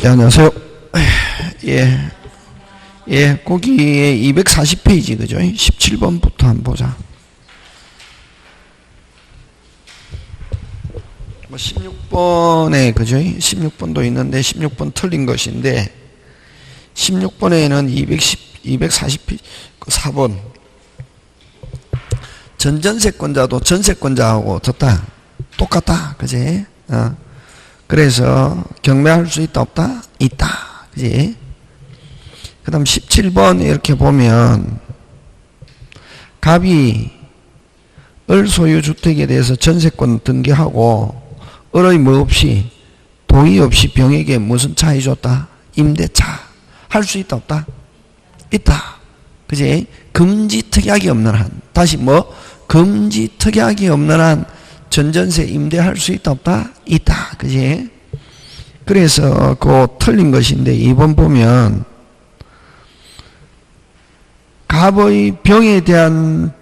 예, 안녕하세요. 거기에 240페이지, 그죠? 17번부터 한번 보자. 16번에, 그죠? 16번도 있는데, 16번 틀린 것인데, 16번에는 240페이지, 4번. 전전세권자도 전세권자하고 졌다. 똑같다. 그지? 그래서 경매할 수 있다 없다? 있다. 그지? 그 다음 17번 이렇게 보면 갑이 을 소유 주택에 대해서 전세권 등기하고 을의 뭐 없이 동의 없이 병에게 무슨 차 해줬다? 임대차. 할 수 있다 없다? 있다. 그지? 금지 특약이 없는 한. 다시 뭐? 금지 특약이 없는 한 전전세 임대할 수 있다 없다? 있다. 그지? 그래서 그 틀린 것인데 2번 보면 갑의 병에 대한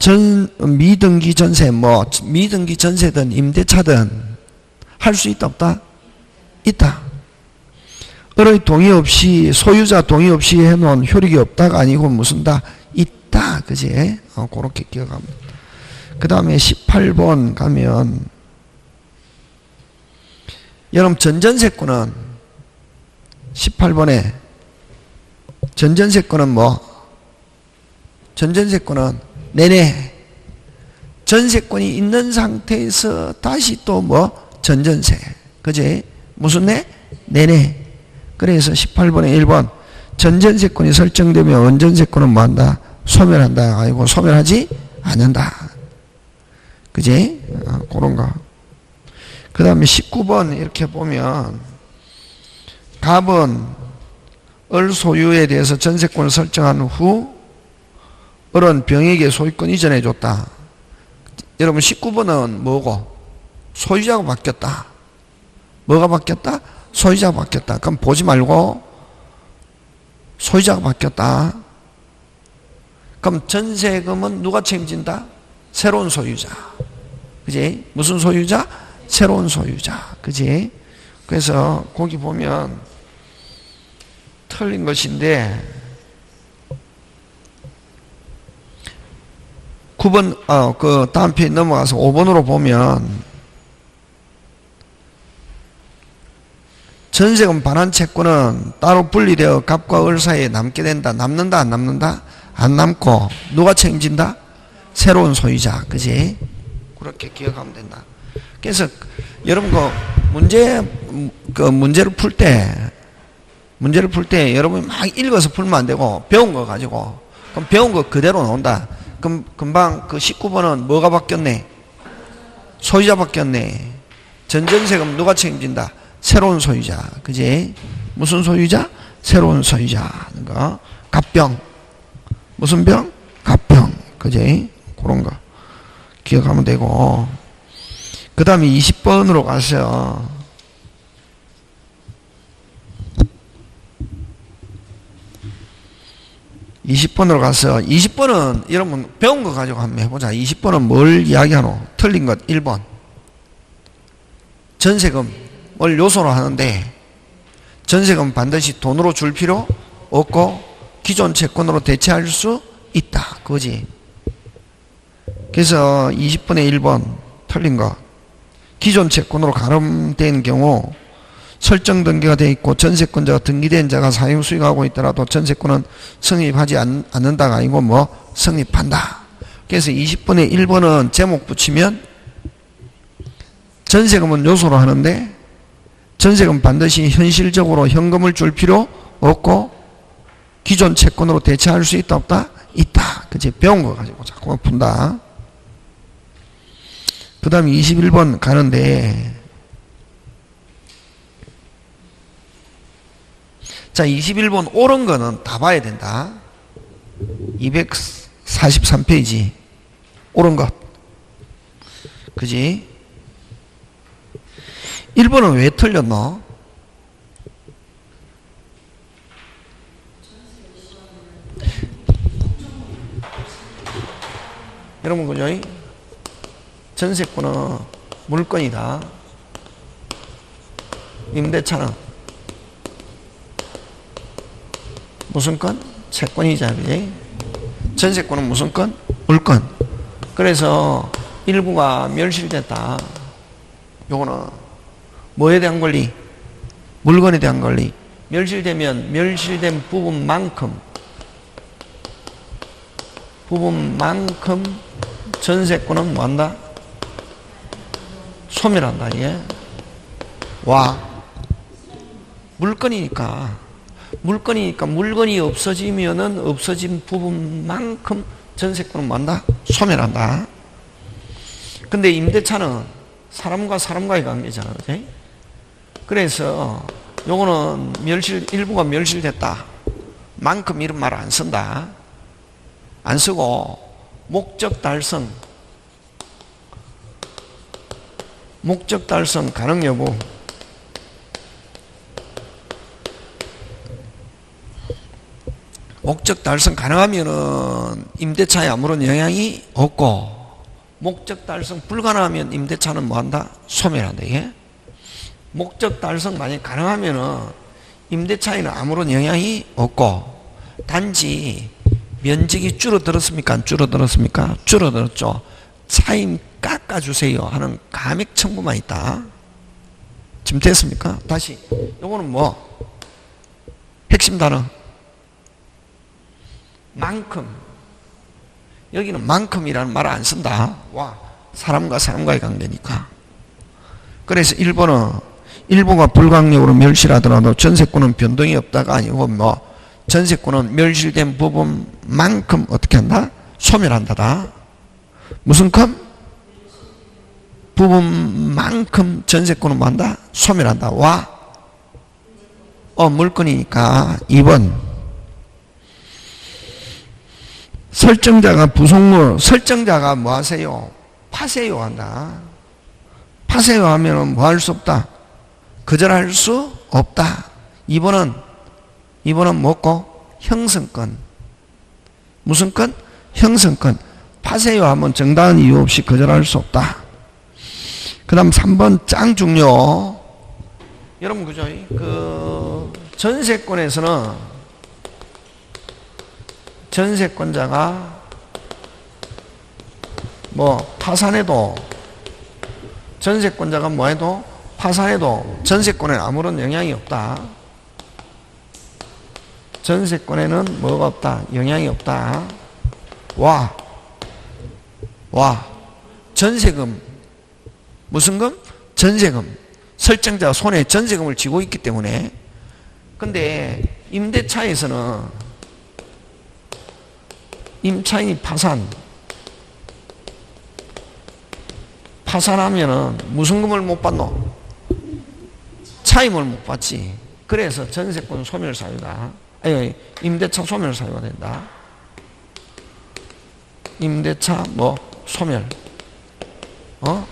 미등기 전세, 뭐 미등기 전세든 임대차든 할 수 있다 없다? 있다. 을의 동의 없이 소유자 동의 없이 해놓은 효력이 없다가 아니고 무슨 다 있다. 그지? 그렇게 기억합니다. 그 다음에 18번 가면 여러분 전전세권은 18번에 전전세권은 뭐? 전전세권은 내내 전세권이 있는 상태에서 다시 또 뭐? 전전세. 그지? 무슨 내? 내내. 그래서 18번에 1번 전전세권이 설정되면 원전세권은 뭐한다? 소멸한다. 아니고 소멸하지 않는다. 그지? 그런 거. 그 다음에 19번 이렇게 보면 갑은 을 소유에 대해서 전세권을 설정한 후 을은 병에게 소유권 이전해 줬다. 여러분 19번은 뭐고? 소유자가 바뀌었다. 뭐가 바뀌었다? 소유자가 바뀌었다. 그럼 보지 말고 소유자가 바뀌었다. 그럼 전세금은 누가 책임진다? 새로운 소유자. 그지? 무슨 소유자? 새로운 소유자. 그지? 그래서 거기 보면 틀린 것인데 9번, 그 다음 페이지 넘어가서 5번으로 보면 전세금 반환 채권은 따로 분리되어 갑과 을 사이에 남게 된다. 남는다 안 남는다? 안 남고 누가 책임진다? 새로운 소유자. 그지? 그렇게 기억하면 된다. 그래서 여러분 문제를 풀 때 여러분이 막 읽어서 풀면 안 되고 배운 거 가지고 그럼 배운 거 그대로 나온다. 그럼 금방 그 19번은 뭐가 바뀌었네? 소유자 바뀌었네. 전전세금 누가 책임진다? 새로운 소유자. 그지? 무슨 소유자? 새로운 소유자 하는 거. 갑병. 무슨 병? 갑병. 그지? 그런 거 기억하면 되고. 그 다음에 20번으로 가세요. 가서 20번은 여러분 배운 거 가지고 한번 해보자. 20번은 뭘 이야기하노? 틀린 것 1번 전세금을 요소로 하는데 전세금 반드시 돈으로 줄 필요 없고 기존 채권으로 대체할 수 있다. 그거지. 그래서 20번에 1번 틀린 거 기존 채권으로 가름된 경우 설정 등기가 되어 있고 전세권자가 등기된 자가 사용 수익하고 있더라도 전세권은 성립하지 않는다가 아니고 뭐 성립한다. 그래서 20번에 1번은 제목 붙이면 전세금은 요소로 하는데 전세금 반드시 현실적으로 현금을 줄 필요 없고 기존 채권으로 대체할 수 있다 없다? 있다. 그치? 배운 거 가지고 자꾸만 푼다. 그 다음에 21번 가는데 자 21번 옳은 거는 다 봐야 된다. 243페이지 옳은 것. 그지? 1번은 왜 틀렸노? 여러분 그죠? 전세권은 물건이다. 임대차는 무슨 건? 채권이자, 그지? 전세권은 무슨 건? 물건. 그래서 일부가 멸실됐다. 요거는 뭐에 대한 권리? 물건에 대한 권리. 멸실되면 멸실된 부분만큼 전세권은 뭐한다? 소멸한다. 예. 와. 물건이니까 물건이 없어지면은 없어진 부분만큼 전세권은 뭐한다? 소멸한다. 근데 임대차는 사람과 사람과의 관계잖아. 그치? 그래서 요거는 일부가 멸실됐다. 만큼 이런 말 안 쓴다. 안 쓰고 목적 달성 가능 여부. 목적 달성 가능하면은 임대차에 아무런 영향이 없고, 목적 달성 불가능하면 임대차는 뭐한다? 소멸한다. 이게 목적 달성 만약 가능하면은 임대차에는 아무런 영향이 없고, 단지 면적이 줄어들었습니까? 안 줄어들었습니까? 줄어들었죠. 차임 깎아주세요 하는 감액 청구만 있다. 지금 됐습니까? 다시 요거는 뭐 핵심 단어 만큼. 여기는 만큼이라는 말을 안 쓴다. 와, 사람과 사람과의 관계니까. 그래서 일부가 불강력으로 멸실하더라도 전세권은 변동이 없다가 아니고 뭐 전세권은 멸실된 부분만큼 어떻게 한다? 소멸한다다. 무슨 큼? 부분만큼 전세권은 뭐한다? 소멸한다. 와. 물건이니까 2번. 설정자가 뭐 하세요? 파세요 한다. 파세요 하면은 뭐 할 수 없다? 거절할 수 없다. 2번은 뭐고? 형성권. 무슨 건? 형성권. 파세요 하면 정당한 이유 없이 거절할 수 없다. 그 다음 3번 짱 중요. 여러분 그죠? 전세권에서는 전세권자가 뭐 파산해도, 전세권자가 뭐 해도 파산해도 전세권에 아무런 영향이 없다. 전세권에는 뭐가 없다? 영향이 없다. 와. 전세금. 무슨 금? 전세금. 설정자가 손에 전세금을 쥐고 있기 때문에. 근데 임대차에서는 임차인이 파산하면은 무슨 금을 못 받노? 차임을 못 받지. 그래서 전세권 소멸 사유다. 아니, 임대차 소멸 사유가 된다. 임대차 뭐 소멸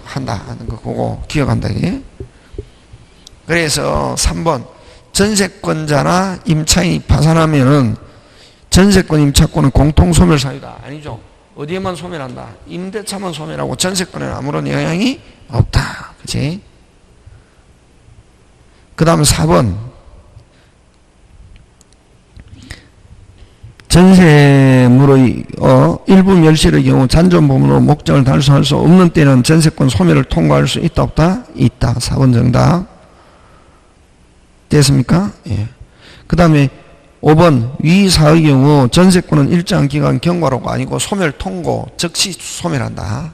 한다 하는 거 그거 기억한다. 이게. 그래서 3번 전세권자나 임차인이 파산하면은 전세권 임차권은 공통 소멸 사유다. 아니죠. 어디에만 소멸한다? 임대차만 소멸하고 전세권에는 아무런 영향이 없다. 그치? 그 다음에 4번 전세물의 일부 멸실의 경우 잔존보물로 목적을 달성할 수 없는 때는 전세권 소멸을 통과할 수 있다 없다? 있다. 4번 정답. 됐습니까? 예. 그 다음에 5번 위 사의 경우 전세권은 일정 기간 경과로가 아니고 소멸 통고 즉시 소멸한다.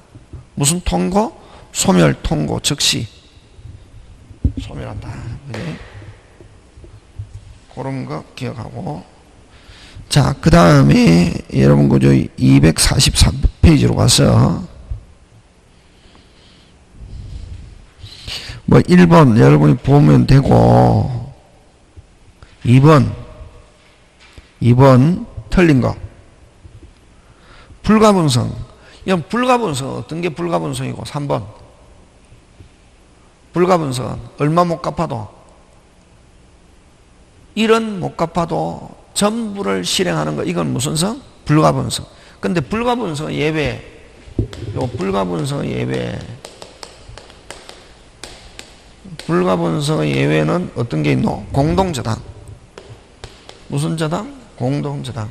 무슨 통고? 소멸 통고 즉시 소멸한다. 네. 그런 거 기억하고. 자, 그 다음에 여러분 그저 244페이지로 가서 뭐 1번 여러분이 보면 되고 2번 틀린 거. 불가분성. 이건 불가분성 어떤 게 불가분성이고 3번 불가분성은 얼마 못 갚아도 1원 못 갚아도 전부를 실행하는 거. 이건 무슨 성? 불가분성. 근데 불가분성 예외. 요 불가분성 예외. 불가분성 예외는 어떤 게 있노? 공동저당. 무슨 저당? 공동저당.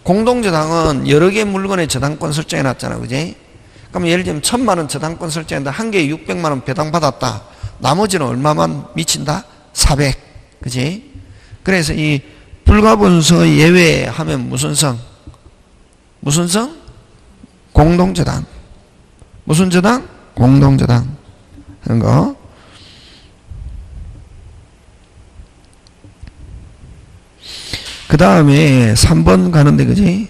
공동저당은 여러 개 물건의 저당권 설정해 놨잖아. 그지? 그럼 예를 들면 1000만 원 저당권 설정했는데 한 개에 600만 원 배당 받았다. 나머지는 얼마만 미친다? 400. 그지? 그래서 이 불가분서 예외하면 무슨 성? 무슨 성? 공동저당. 무슨 저당? 공동저당. 하는 거. 그 다음에 3번 가는데, 그지?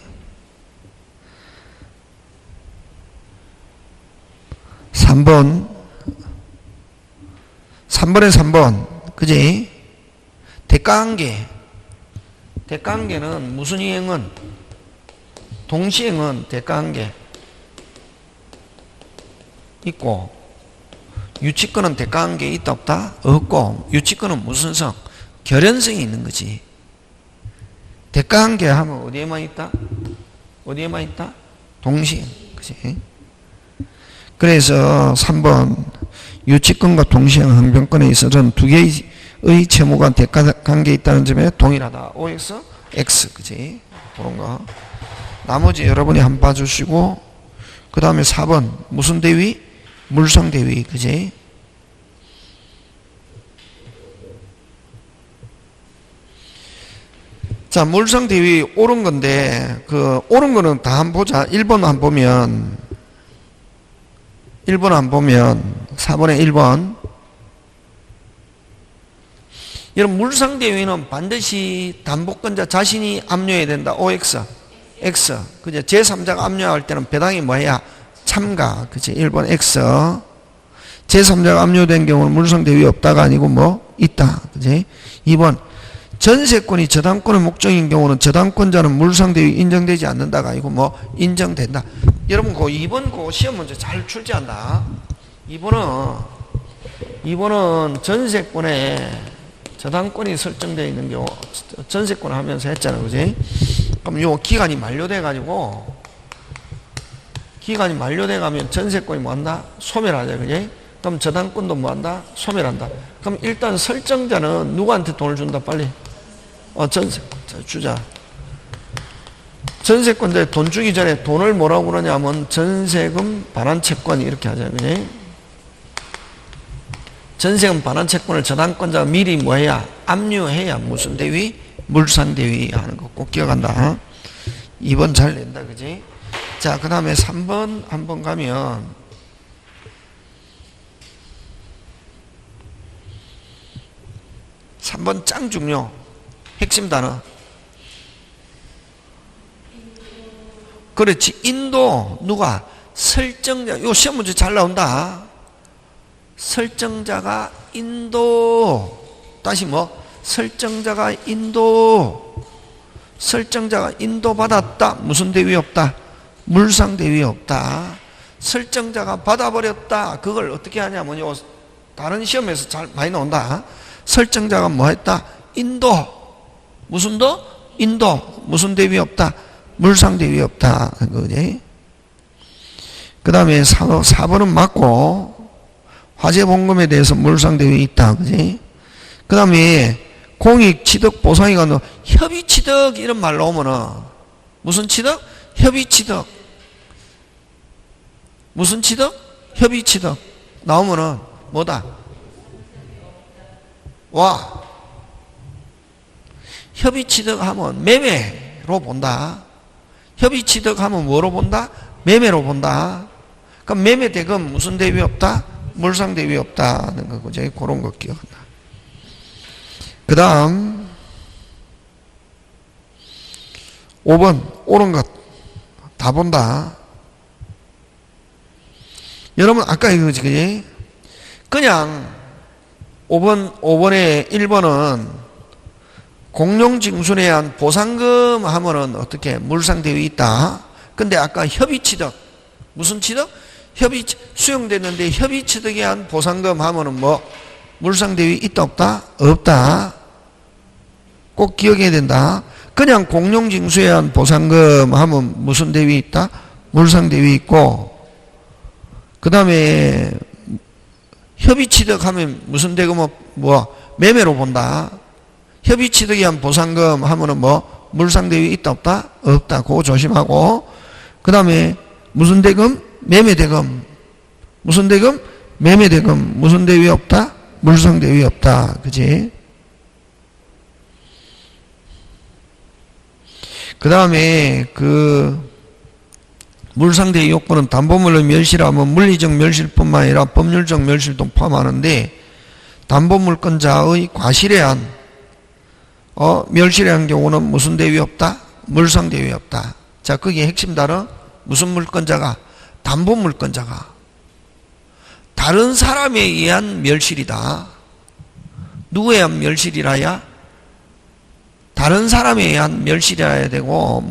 3번에 3번. 그지? 대가관계. 대가관계는 무슨 이행은? 동시행은 대가관계 있고, 유치권은 대가관계 있다 없다? 없고, 유치권은 무슨 성? 결연성이 있는 거지. 대가관계 하면 어디에만 있다? 어디에만 있다? 동시행. 그치? 그래서 3번 유치권과 동시행 항변권에 있어서는 두 개의 채무가 대가관계에 있다는 점에 동일하다. OX, X. 그치? 그런 거. 나머지 여러분이 한번 봐주시고, 그 다음에 4번 무슨 대위? 물상대위. 그치? 자, 물상대위 옳은 건데, 그, 옳은 거는 다 한번 보자. 1번 한 보면, 4번에 1번. 여러분, 물상대위는 반드시 담보권자 자신이 압류해야 된다. OX, X. 그죠? 제3자가 압류할 때는 배당이 뭐야? 참가. 그치? 1번 X. 제3자가 압류된 경우는 물상대위 없다가 아니고 뭐? 있다. 그치? 2번. 전세권이 저당권의 목적인 경우는 저당권자는 물상대위 인정되지 않는다가 아니고 뭐 인정된다. 여러분 그 2번 그 시험 문제 잘 출제한다. 2번은 전세권에 저당권이 설정되어 있는 경우, 전세권을 하면서 했잖아. 그지? 그럼 요 기간이 만료돼 가지고, 기간이 만료돼 가면 전세권이 뭐 한다? 소멸하자. 그지? 그럼 저당권도 뭐 한다? 소멸한다. 그럼 일단 설정자는 누구한테 돈을 준다? 빨리. 전세권 주자. 전세권자에 돈 주기 전에 돈을 뭐라고 그러냐면 전세금 반환채권 이렇게 하자. 그지? 전세금 반환채권을 저당권자가 미리 뭐해야? 압류해야 무슨 대위? 물상대위 하는 거 꼭 기억한다. 2번 잘 낸다. 그지? 자, 그 다음에 3번 한번 가면 3번 짱 중요. 핵심 단어. 그렇지. 인도 누가? 설정자. 요 시험 문제 잘 나온다. 설정자가 인도. 다시 뭐? 설정자가 인도. 설정자가 인도받았다. 무슨 대위 없다? 물상대위 없다. 설정자가 받아버렸다. 그걸 어떻게 하냐면 요 다른 시험에서 잘 많이 나온다. 설정자가 뭐 했다? 인도. 무슨 도? 인도. 무슨 대위 없다? 물상대위 없다. 그거지. 그 다음에 4번은 맞고, 화재봉금에 대해서 물상대위 있다. 그지? 그 다음에 공익, 취득, 보상이가 너 협의취득 이런 말 나오면은 무슨 취득? 협의취득. 무슨 취득? 협의취득. 나오면은 뭐다? 와. 협의취득하면 매매로 본다. 협의취득하면 뭐로 본다? 매매로 본다. 그럼 매매대금 무슨 대위 없다? 물상대위 없다는 거고, 이제 그런 거 기억한다. 그 다음 5번 옳은 것 다 본다. 여러분 아까 이거지, 그지? 그냥 5번에 1번은 공룡징순에 의한 보상금 하면은 어떻게? 물상대위 있다. 근데 아까 협의취득. 무슨 취득? 수용됐는데 협의취득에 의한 보상금 하면은 뭐? 물상대위 있다 없다? 없다. 꼭 기억해야 된다. 그냥 공룡징수에 의한 보상금 하면 무슨 대위 있다? 물상대위 있고, 그 다음에 협의취득하면 무슨 대금 뭐? 매매로 본다. 협의취득에 의한 보상금 하면은 뭐? 물상대위 있다 없다? 없다. 그거 조심하고. 그 다음에 무슨 대금? 매매대금. 무슨 대금? 매매대금. 무슨 대위 없다? 물상대위 없다. 그지? 그 다음에 물상대위 요건은 담보물의 멸실하면 물리적 멸실뿐만 아니라 법률적 멸실도 포함하는데 담보물권자의 과실에 한 멸실에 한 경우는 무슨 대위 없다? 물상대위 없다. 자, 거기에 핵심 단어 무슨 물권자가? 담보물권자가 다른 사람에 의한 멸실이다. 누구에 의한 멸실이라야? 다른 사람에 의한 멸실이라야 되고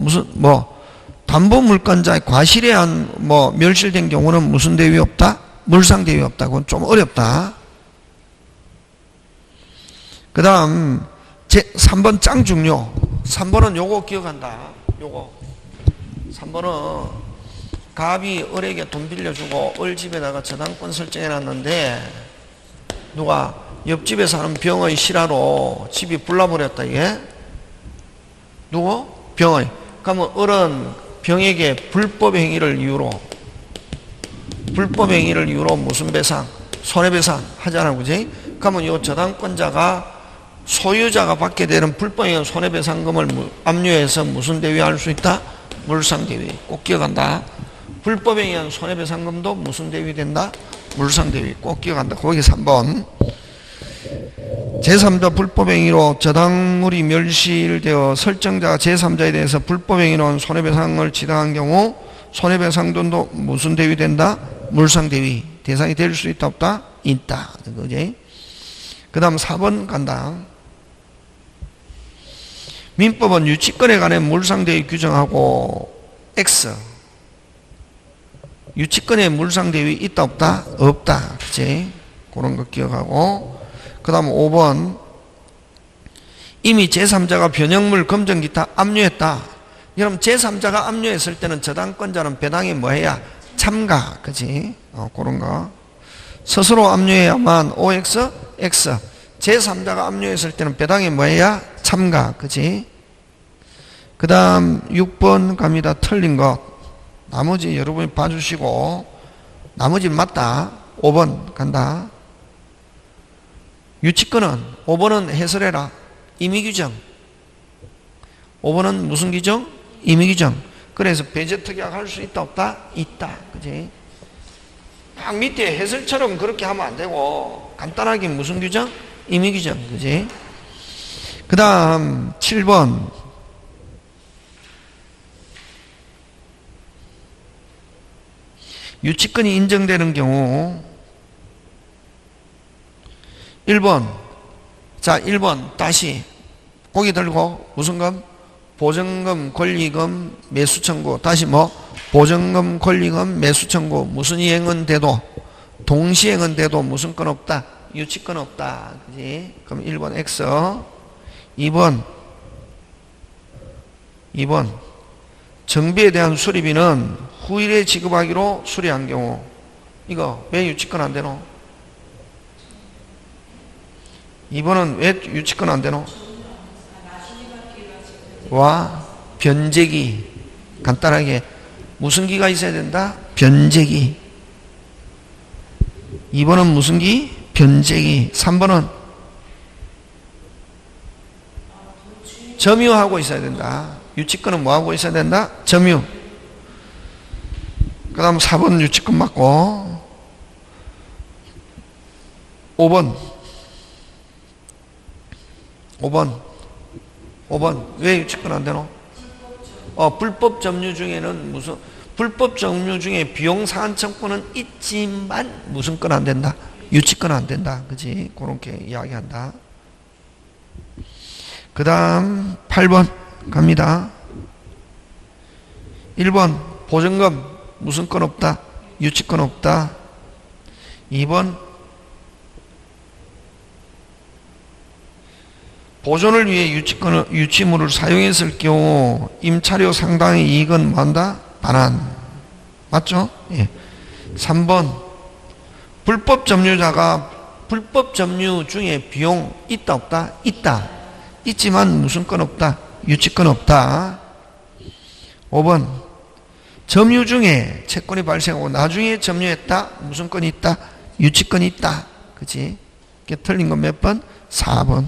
담보물권자의 과실에 의한 멸실된 경우는 무슨 대위 없다? 물상대위 없다. 그건 좀 어렵다. 그 다음 3번 짱중요. 3번은 요거 기억한다. 요거 3번은 갑이 을에게 돈 빌려주고 을 집에다가 저당권 설정해놨는데 누가 옆집에 사는 병의 실화로 집이 불나버렸다. 이게 누구? 병의. 그러면 을은 병에게 불법행위를 이유로 무슨 배상? 손해배상 하잖아. 그지? 그러면 이 저당권자가 소유자가 받게 되는 불법행위 손해배상금을 압류해서 무슨 대위 할 수 있다? 물상대위. 꼭 기억한다. 불법행위한 손해배상금도 무슨 대위 된다? 물상대위. 꼭 기억한다. 거기 3번. 제3자 불법행위로 저당물이 멸실되어 설정자가 제3자에 대해서 불법행위로 손해배상을 지당한 경우 손해배상돈도 무슨 대위 된다? 물상대위. 대상이 될 수 있다 없다? 있다. 그지? 그 다음 4번 간다. 민법은 유치권에 관해 물상대위 규정하고 X. 유치권에 물상대위 있다 없다? 없다. 그치? 그런 거 기억하고. 그 다음 5번. 이미 제3자가 변형물 검정 기타 압류했다. 여러분 제3자가 압류했을 때는 저당권자는 배당에 뭐해야? 참가. 그치? 그런 거. 스스로 압류해야만 OX, X. 제3자가 압류했을 때는 배당에 뭐해야? 참가. 그치? 그 다음 6번 갑니다. 틀린 것. 나머지 여러분이 봐주시고, 나머지는 맞다. 5번 간다. 유치권은 5번은 해설해라. 임의규정. 5번은 무슨 규정? 임의규정. 그래서 배제특약 할 수 있다 없다? 있다. 그치? 막 밑에 해설처럼 그렇게 하면 안 되고 간단하게 무슨 규정? 임의규정. 그치? 그 다음 7번. 유치권이 인정되는 경우 1번. 자, 1번 다시 고개 들고 무슨 금? 보증금, 권리금, 매수청구. 다시 보증금, 권리금, 매수청구. 무슨 이행은 돼도 동시행은 돼도 무슨 건 없다? 유치권 없다. 그지? 그럼 1번 X. 2번 정비에 대한 수리비는 후일에 지급하기로 수리한 경우. 이거 왜 유치권 안 되노? 2번은 왜 유치권 안 되노? 와, 변제기. 간단하게 무슨 기가 있어야 된다? 변제기. 2번은 무슨 기? 변제기. 3번은 점유하고 있어야 된다. 유치권은 뭐하고 있어야 된다? 점유. 그 다음 4번 유치권 맞고 5번 왜 유치권 안 되노? 불법 점유 중에는 무슨 불법 점유 중에 비용 상환 청구는 있지만 무슨 건 안 된다? 유치권 안 된다. 그지? 그렇게 이야기한다. 그 다음 8번 갑니다. 1번 보증금 무슨 건 없다? 유치권 없다. 2번 보존을 위해 유치물을 사용했을 경우 임차료 상당의 이익은 뭐한다? 반환. 맞죠? 예. 3번 불법 점유자가 불법 점유 중에 비용 있다 없다? 있다. 있지만 무슨 건 없다? 유치권 없다. 5번 점유 중에 채권이 발생하고 나중에 점유했다. 무슨 건이 있다? 유치권이 있다. 그치? 이게 틀린 건 몇 번? 4번.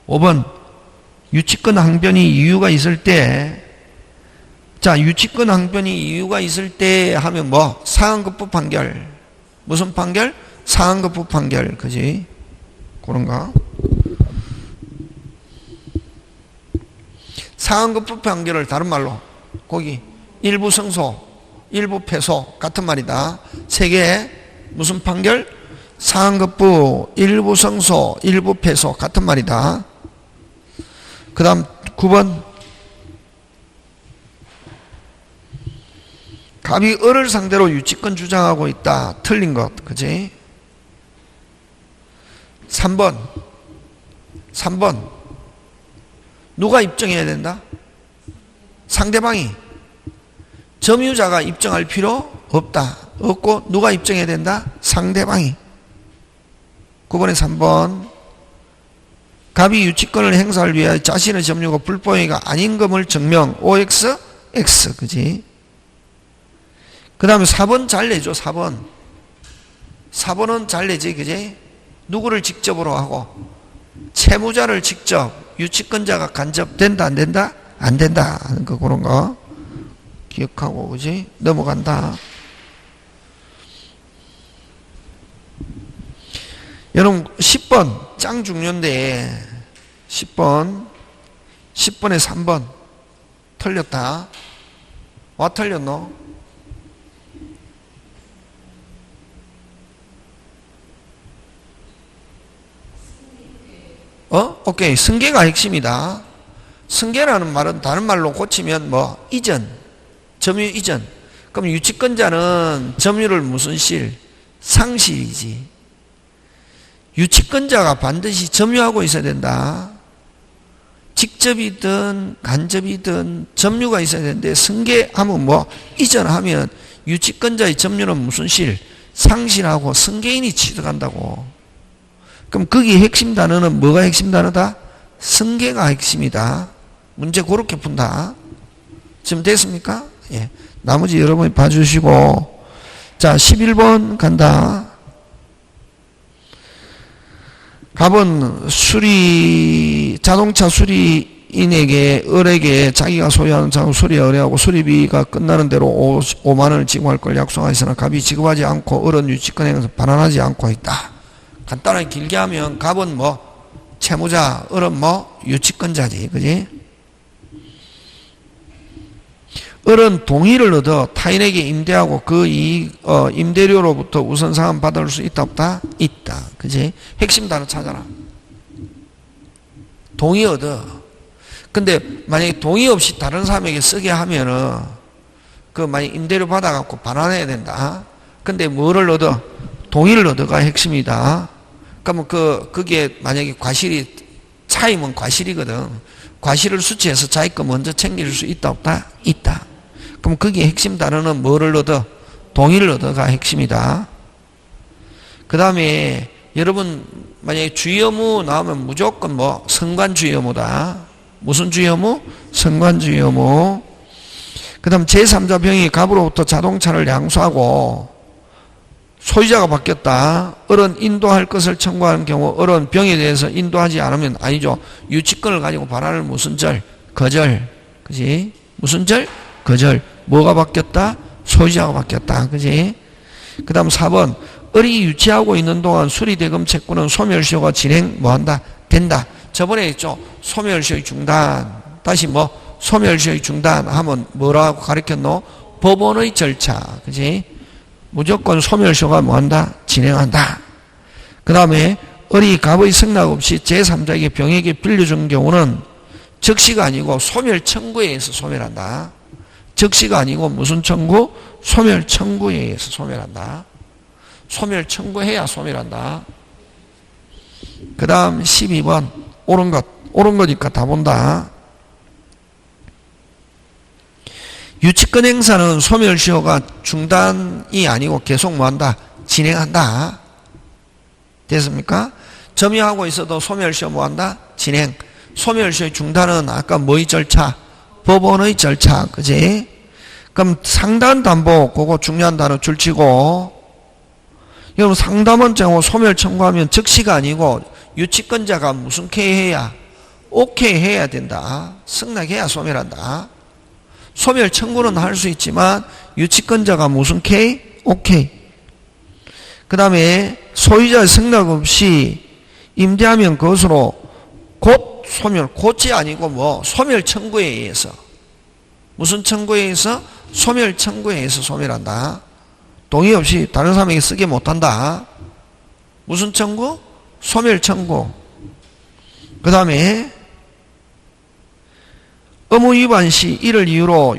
5번 유치권 항변이 이유가 있을 때, 자, 유치권 항변이 이유가 있을 때 하면 뭐? 상한급부 판결. 무슨 판결? 상한급부 판결. 그지? 그런가? 상한급부 판결을 다른 말로 거기 일부 승소, 일부 패소 같은 말이다. 세 개 무슨 판결? 상한급부, 일부 승소, 일부 패소 같은 말이다. 그 다음 9번 갑이 을을 상대로 유치권 주장하고 있다. 틀린 것. 그지? 3번 누가 입증해야 된다? 상대방이. 점유자가 입증할 필요 없다. 없고 누가 입증해야 된다? 상대방이. 9번에 3번 갑이 유치권을 행사하기 위하여 자신의 점유가 불법행위가 아닌 것을 증명. OX, X. 그지? 그 다음에 4번 잘 내줘. 4번은 잘 내지. 그지? 누구를 직접으로 하고 채무자를 직접. 유치권자가 간접된다 안 된다? 안 된다 하는 거. 그런 거 기억하고. 그지? 넘어간다. 여러분 10번 짱 중요한데 10번에 3번 틀렸다. 와 틀렸노? 오케이. 승계가 핵심이다. 승계라는 말은 다른 말로 고치면 뭐? 이전. 점유 이전. 그럼 유치권자는 점유를 무슨 실? 상실이지. 유치권자가 반드시 점유하고 있어야 된다. 직접이든 간접이든 점유가 있어야 되는데 승계하면 뭐? 이전하면 유치권자의 점유는 무슨 실? 상실하고 승계인이 취득한다고. 그럼 거기 핵심 단어는 뭐가 핵심 단어다? 승계가 핵심이다. 문제 그렇게 푼다. 지금 됐습니까? 예. 나머지 여러분이 봐주시고. 자, 11번 간다. 갑은 자동차 수리인에게, 을에게 자기가 소유하는 자동 수리에 의뢰하고 수리비가 끝나는 대로 5만원을 지급할 걸 약속하였으나 갑이 지급하지 않고 을은 유치권 행사에서 반환하지 않고 있다. 간단하게 길게 하면 갑은 뭐? 채무자, 을은 뭐? 유치권자지. 그지? 을은 동의를 얻어 타인에게 임대하고 그 임대료로부터 우선상환 받을 수 있다 없다? 있다. 그지? 핵심 단어 찾아라. 동의 얻어. 근데 만약에 동의 없이 다른 사람에게 쓰게 하면은 만약 임대료 받아갖고 반환해야 된다. 근데 뭐를 얻어? 동의를 얻어가 핵심이다. 그러면 그게 만약에 과실이 차이면 과실이거든. 과실을 수치해서 자기 거 먼저 챙길 수 있다 없다? 있다. 그럼 그게 핵심 단어는 뭐를 얻어? 동의를 얻어가 핵심이다. 그 다음에 여러분 만약에 주의의무 나오면 무조건 뭐? 선관주의의무다. 무슨 주의의무? 선관주의의무. 그 다음 제3자 병이 갑으로부터 자동차를 양수하고 소유자가 바뀌었다. 을은 인도할 것을 청구하는 경우 을은 병에 대해서 인도하지 않으면 아니죠. 유치권을 가지고 반환을 무슨 절? 거절. 그지? 무슨 절? 거절. 뭐가 바뀌었다? 소유자가 바뀌었다. 그지? 그 다음 4번 을이 유치하고 있는 동안 수리대금 채권은 소멸시효가 진행 뭐한다? 된다. 저번에 했죠. 소멸시효의 중단. 다시 뭐? 소멸시효의 중단 하면 뭐라고 가르쳤노? 법원의 절차. 그지? 무조건 소멸시효가 뭐한다? 진행한다. 그 다음에 을이 갑의 승낙 없이 제3자에게 병에게 빌려준 경우는 즉시가 아니고 소멸 청구에 의해서 소멸한다. 즉시가 아니고 무슨 청구? 소멸 청구에 의해서 소멸한다. 소멸 청구해야 소멸한다. 그 다음 12번 옳은 거니까 다 본다. 유치권 행사는 소멸시효가 중단이 아니고 계속 뭐한다? 진행한다. 됐습니까? 점유하고 있어도 소멸시효 뭐한다? 진행. 소멸시효 중단은 아까 뭐의 절차? 법원의 절차. 그지? 그럼 상담담보, 그거 중요한 단어 줄치고, 여러분 상담원 정보 소멸 청구하면 즉시가 아니고 유치권자가 무슨 K 해야? 오케이 해야 된다. 승낙해야 소멸한다. 소멸 청구는 할 수 있지만 유치권자가 무슨 K? 오케이. 그 다음에 소유자 승낙 없이 임대하면 그것으로 곧 소멸, 곧이 아니고 뭐 소멸 청구에 의해서, 무슨 청구에 의해서? 소멸 청구에 의해서 소멸한다. 동의 없이 다른 사람에게 쓰게 못한다. 무슨 청구? 소멸 청구. 그 다음에 의무 위반 시 이를 이유로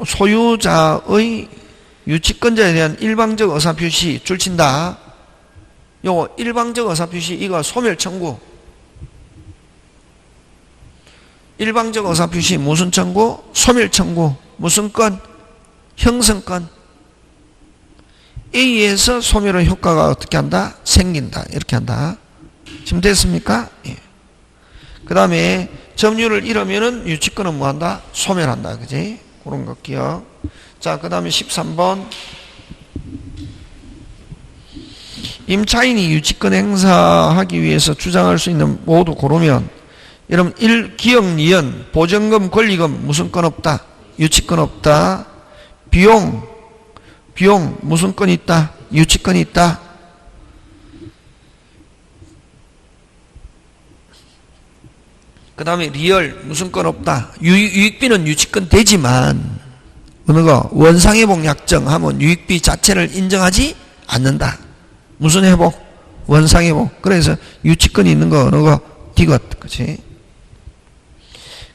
소유자의 유치권자에 대한 일방적 의사표시 줄친다. 요거 일방적 의사표시 이거 소멸 청구. 일방적 의사표시 무슨 청구? 소멸 청구. 무슨 건? 형성권. A에서 소멸의 효과가 어떻게 한다? 생긴다. 이렇게 한다. 지금 됐습니까? 예. 그 다음에 점유를 잃으면은 유치권은 뭐 한다? 소멸한다. 그지? 그런 거 기억. 자, 그 다음에 13번. 임차인이 유치권 행사하기 위해서 주장할 수 있는 모두 고르면, 여러분, 1. 기억, 니은, 보전금, 권리금, 무슨 건 없다? 유치권 없다. 비용, 무슨 건이 있다? 유치권이 있다. 그 다음에 리얼, 무슨 건 없다? 유익비는 유치권 되지만, 어느 거? 원상회복 약정 하면 유익비 자체를 인정하지 않는다. 무슨 회복? 원상회복. 그래서 유치권이 있는 거, 어느 거? 디귿. 그치?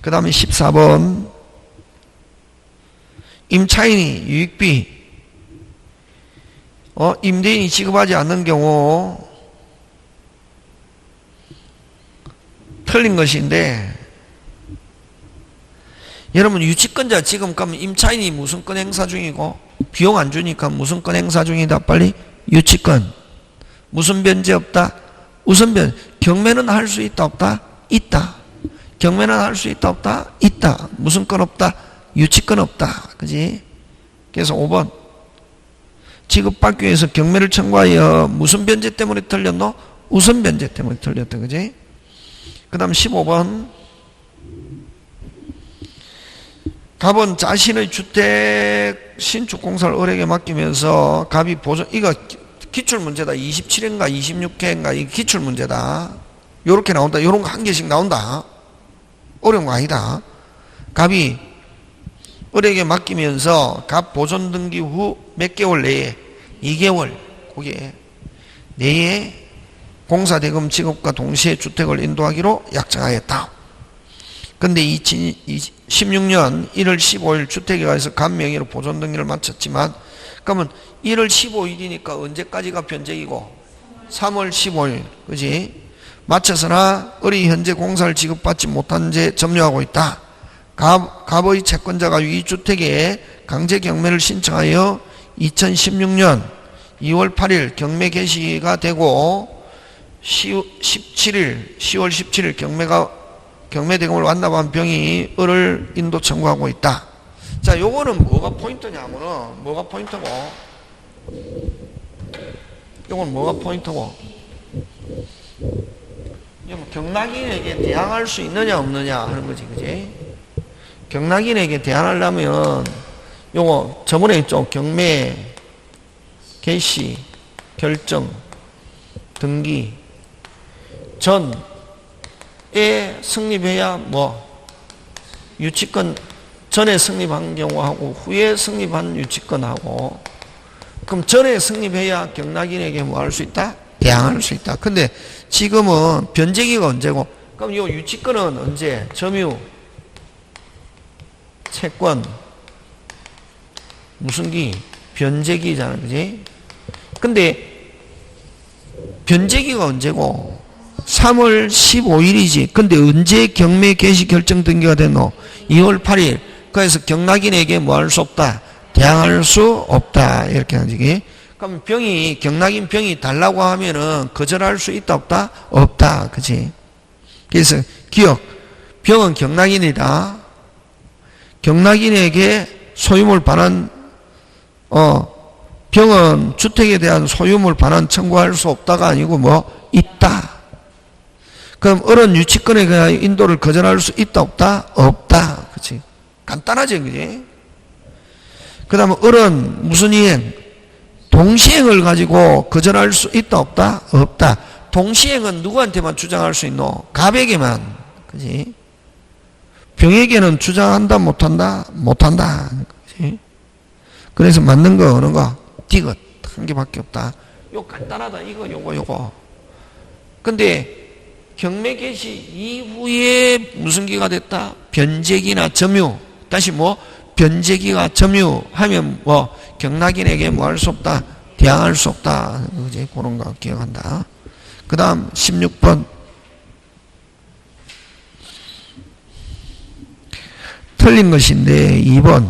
그 다음에 14번. 임차인이 유익비, 임대인이 지급하지 않는 경우, 틀린 것인데, 여러분, 유치권자 지금 가면 임차인이 무슨 건 행사 중이고, 비용 안 주니까 무슨 건 행사 중이다? 빨리. 유치권. 무슨 변제 없다? 우선 경매는 할 수 있다? 없다? 있다. 경매는 할 수 있다? 없다? 있다. 무슨 건 없다? 유치권 없다. 그지? 그래서 5번. 지급받기 위해서 경매를 청구하여 무슨 변제 때문에 틀렸노? 우선 변제 때문에 틀렸다. 그지? 그 다음 15번. 갑은 자신의 주택 신축 공사를 을에게 맡기면서 갑이 보존, 이거 기출문제다. 27회인가 26회인가 이 기출문제다. 요렇게 나온다. 요런 거 한 개씩 나온다. 어려운 거 아니다. 갑이 을에게 맡기면서 갑 보존 등기 후 몇 개월 내에 2개월 그게 내에 공사대금 지급과 동시에 주택을 인도하기로 약정하였다. 근데 2016년 1월 15일 주택에 가서 갑 명의로 보존 등기를 마쳤지만, 그러면 1월 15일이니까 언제까지가 변제이고 3월 15일 그지? 마쳤으나 을이 현재 공사를 지급받지 못한 채 점유하고 있다. 갑의 채권자가 이 주택에 강제 경매를 신청하여 2016년 2월 8일 경매 개시가 되고 10월 17일 경매 대금을 완납한 병이 을을 인도 청구하고 있다. 자, 요거는 뭐가 포인트냐면은, 뭐가 포인트고, 요건 뭐가 포인트고, 경락인에게 대항할 수 있느냐 없느냐 하는 거지, 그지? 경락인에게 대항하려면 요거 저번에 있죠. 경매 개시 결정 등기 전에 성립해야 뭐 유치권 전에 성립한 경우하고 후에 성립한 유치권하고, 그럼 전에 성립해야 경락인에게 뭐 할 수 있다? 대항할 수 있다. 근데 지금은 변제기가 언제고, 그럼 이 유치권은 언제? 점유, 채권, 무슨 기? 변제기잖아. 그지? 근데 변제기가 언제고? 3월 15일이지. 근데 언제 경매 개시 결정 등기가 됐노? 2월 8일. 그래서 경락인에게 뭐 할 수 없다? 대항할 수 없다. 이렇게 하지. 그럼 경락인 병이 달라고 하면은 거절할 수 있다? 없다? 없다. 그지? 그래서 기억. 병은 경락인이다. 경락인에게 소유물 반환, 병은 주택에 대한 소유물 반환 청구할 수 없다가 아니고 뭐 있다. 그럼 어른 유치권에 대한 인도를 거절할 수 있다 없다? 없다. 그치? 간단하지, 그지? 그 다음에 어른 무슨 이행? 동시행을 가지고 거절할 수 있다 없다? 없다. 동시행은 누구한테만 주장할 수 있노? 갑에게만. 그지? 병에게는 주장한다 못한다? 못한다. 그지? 그래서 맞는 거 어느 거? 디귿 한 개밖에 없다. 요 간단하다. 이거 요거. 근데 경매 개시 이후에 무슨 기가 됐다? 변제기나 점유. 다시 뭐? 변제기가 점유하면 뭐 경락인에게 뭐 할 수 없다? 대항할 수 없다. 그지? 그런 거 기억한다. 그 다음 16번. 틀린 것인데 2번.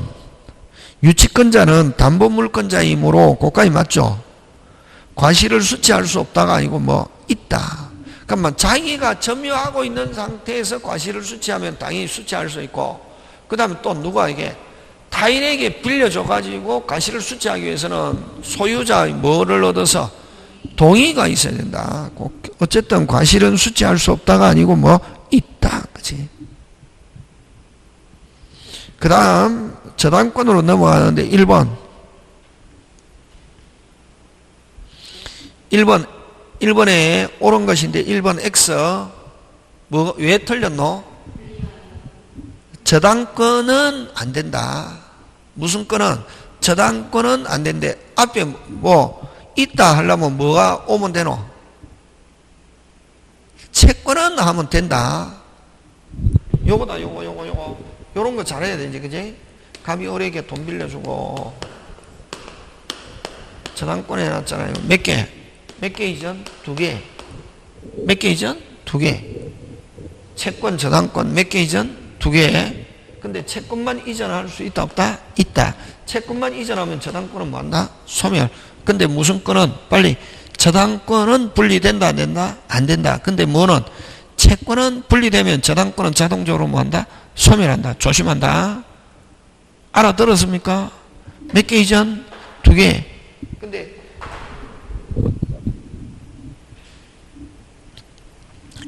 유치권자는 담보물권자이므로 고가이 맞죠? 과실을 수취할 수 없다가 아니고 뭐 있다. 그러니까 자기가 점유하고 있는 상태에서 과실을 수취하면 당연히 수취할 수 있고, 그 다음에 또 누가 이게 타인에게 빌려줘가지고 과실을 수취하기 위해서는 소유자의 뭐를 얻어서 동의가 있어야 된다. 어쨌든 과실은 수취할 수 없다가 아니고 뭐 있다. 그치? 그 다음 저당권으로 넘어가는데 1번에 옳은 것인데 1번 X 왜 틀렸노? 저당권은 안 된다. 무슨 권은? 저당권은 안 된대. 앞에 뭐 있다 하려면 뭐가 오면 되노? 채권은 하면 된다. 요거다. 요런 거 잘해야 되지, 그지? 갑이 어리에게 돈 빌려주고 저당권 해놨잖아요. 몇 개? 몇 개 이전? 2개. 몇 개 이전? 2개. 채권, 저당권 몇 개 이전? 2개. 근데 채권만 이전할 수 있다 없다? 있다. 채권만 이전하면 저당권은 뭐 한다? 소멸. 근데 무슨 권은? 빨리. 저당권은 분리된다 안 된다? 안 된다. 근데 뭐는? 채권은 분리되면 저당권은 자동적으로 뭐 한다? 소멸한다. 조심한다. 알아들었습니까? 몇 개 이전? 2개. 근데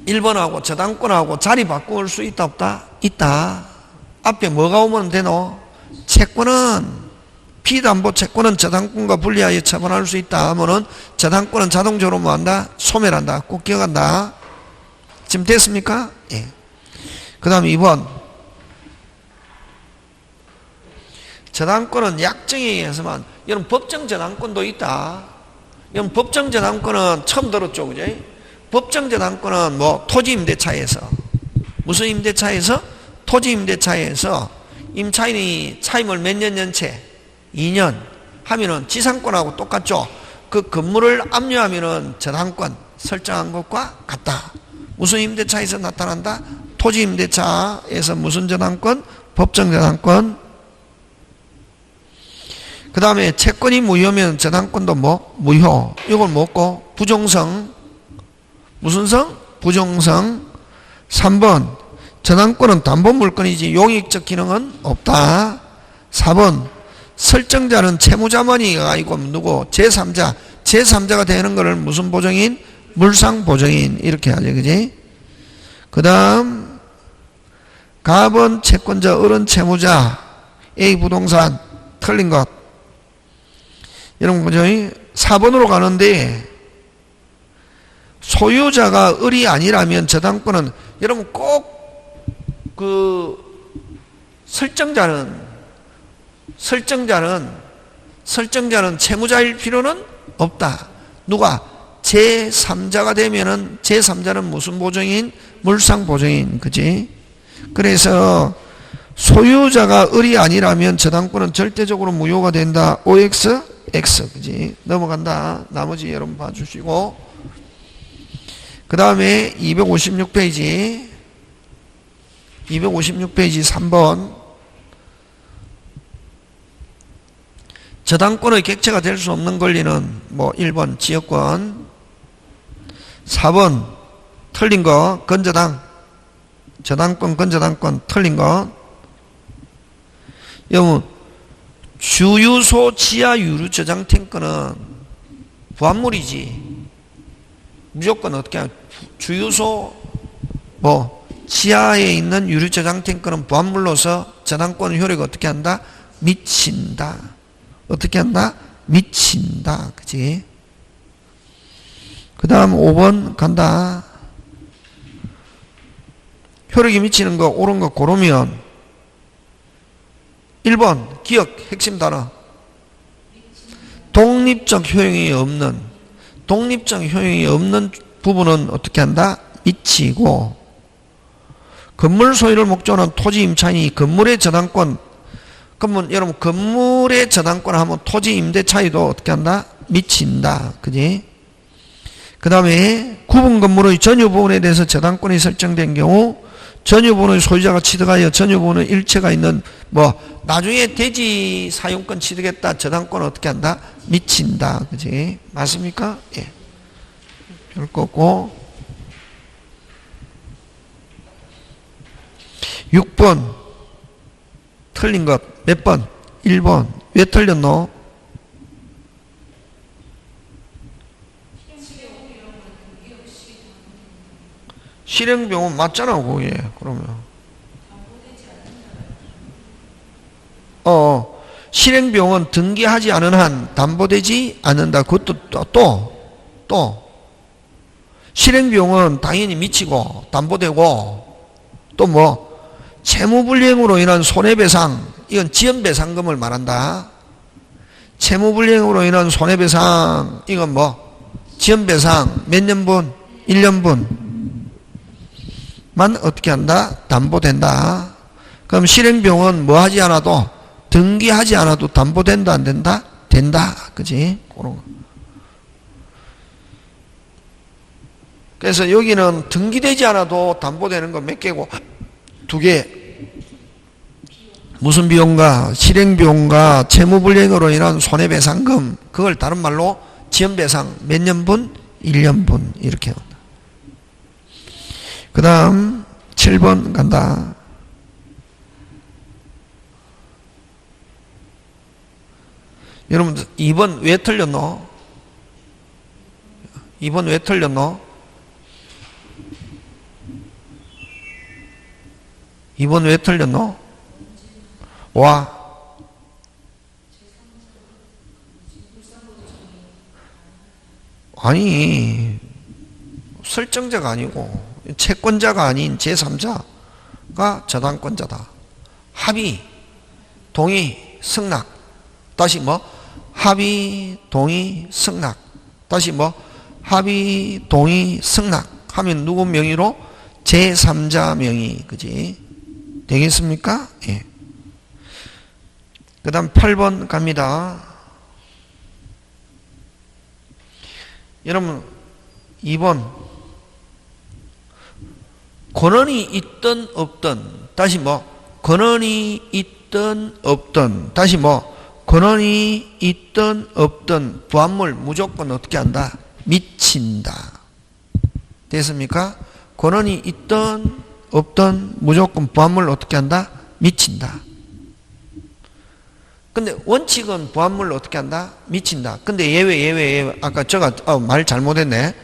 (1번하고) 저당권하고 자리 바꿀 수 있다 없다? 있다. 앞에 뭐가 오면 되노? 채권은 피담보 채권은 저당권과 분리하여 처분할 수 있다 하면은 저당권은 자동적으로 뭐 한다? 소멸한다. 꼭 기억한다. 지금 됐습니까? 예. 그 다음 2번. 저당권은 약정에 의해서만, 여러분 법정 저당권도 있다. 여러분 법정 저당권은 처음 들었죠, 그죠? 법정 저당권은 뭐 토지 임대차에서, 무슨 임대차에서? 토지 임대차에서 임차인이 차임을 몇 년 연체? 2년 하면은 지상권하고 똑같죠. 그 건물을 압류하면은 저당권 설정한 것과 같다. 무슨 임대차에서 나타난다? 토지 임대차에서 무슨 저당권? 법정 저당권. 그 다음에 채권이 무효면 저당권도 뭐? 무효. 이걸 뭐고? 부종성. 무슨 성? 부종성. 3번. 저당권은 담보물권이지 용익적 기능은 없다. 4번. 설정자는 채무자만이가 아니고 누구? 제3자. 제3자가 되는 것을 무슨 보정인? 물상보정인. 이렇게 하죠. 그지? 그 다음 갑은 채권자, 을은 채무자. A 부동산. 틀린 것. 여러분 그죠? 4번으로 가는데 소유자가 을이 아니라면 저당권은, 여러분 꼭 그 설정자는 채무자일 필요는 없다. 누가? 제3자가 되면은 제3자는 무슨 보정인? 물상보정인. 그지? 그래서 소유자가 을이 아니라면 저당권은 절대적으로 무효가 된다. OX, X. 그지? 넘어간다. 나머지 여러분 봐주시고. 그 다음에 256페이지 3번. 저당권의 객체가 될 수 없는 권리는 뭐 1번 지역권, 4번 틀린 거 건저당, 저당권, 근저당권 틀린 거. 여러분, 주유소 지하 유류 저장 탱크는 부합물이지. 무조건 어떻게 하냐. 주유소 지하에 있는 유류 저장 탱크는 부합물로서 저당권 효력이 어떻게 한다? 미친다. 어떻게 한다? 미친다. 그치? 그 다음 5번 간다. 효력이 미치는 거 옳은 거 고르면 1번 기억 핵심 단어 독립적 효용이 없는 부분은 어떻게 한다? 미치고 건물 소유를 목적으로 한 토지 임차인이 건물의 저당권 그러면 여러분 건물의 저당권 하면 토지 임대 차이도 어떻게 한다? 미친다. 그지? 그 다음에 구분 건물의 전유 부분에 대해서 저당권이 설정된 경우 전유 부분의 소유자가 취득하여 전유 부분의 일체가 있는 나중에 대지 사용권 취득했다. 저당권 어떻게 한다? 미친다. 그지? 맞습니까? 예. 별 거고 6번 틀린 것 몇 번? 1번 왜 틀렸노? 실행병은 맞잖아 그게 그러면 실행병은 등기하지 않은 한 담보되지 않는다. 그것도 또 실행비용은 당연히 미치고 담보되고 또 채무불이행으로 인한 손해배상 이건 지연배상금을 말한다. 채무불이행으로 인한 손해배상 이건 지연배상 몇 년분? 1년분만 어떻게 한다? 담보된다. 그럼 실행비용은 하지 않아도 등기하지 않아도 담보된다 안 된다? 된다. 그지? 그런 거. 그래서 여기는 등기되지 않아도 담보되는 거 몇 개고? 2개. 무슨 비용과 실행비용과 채무불이행으로 인한 손해배상금 그걸 다른 말로 지연배상 몇 년분? 1년분 이렇게 한다. 그 다음 7번 간다. 여러분 2번 왜 틀렸노? 2번 왜 틀렸노? 2번 왜 틀렸노? 와. 아니, 설정자가 아니고, 채권자가 아닌 제3자가 저당권자다. 합의, 동의, 승낙. 다시 합의, 동의, 승낙. 다시 합의, 동의, 승낙. 하면 누구 명의로? 제3자 명의. 그지? 되겠습니까? 예. 그 다음 8번 갑니다. 여러분 2번 권한이 있든 없든 다시 권한이 있든 없든 다시 권한이 있든 없든 부합물 무조건 어떻게 한다? 미친다. 됐습니까? 권한이 있든 없든 무조건 부합물 어떻게 한다? 미친다. 근데 원칙은 부합물 어떻게 한다? 미친다. 근데 예외. 아까 제가 말 잘못했네.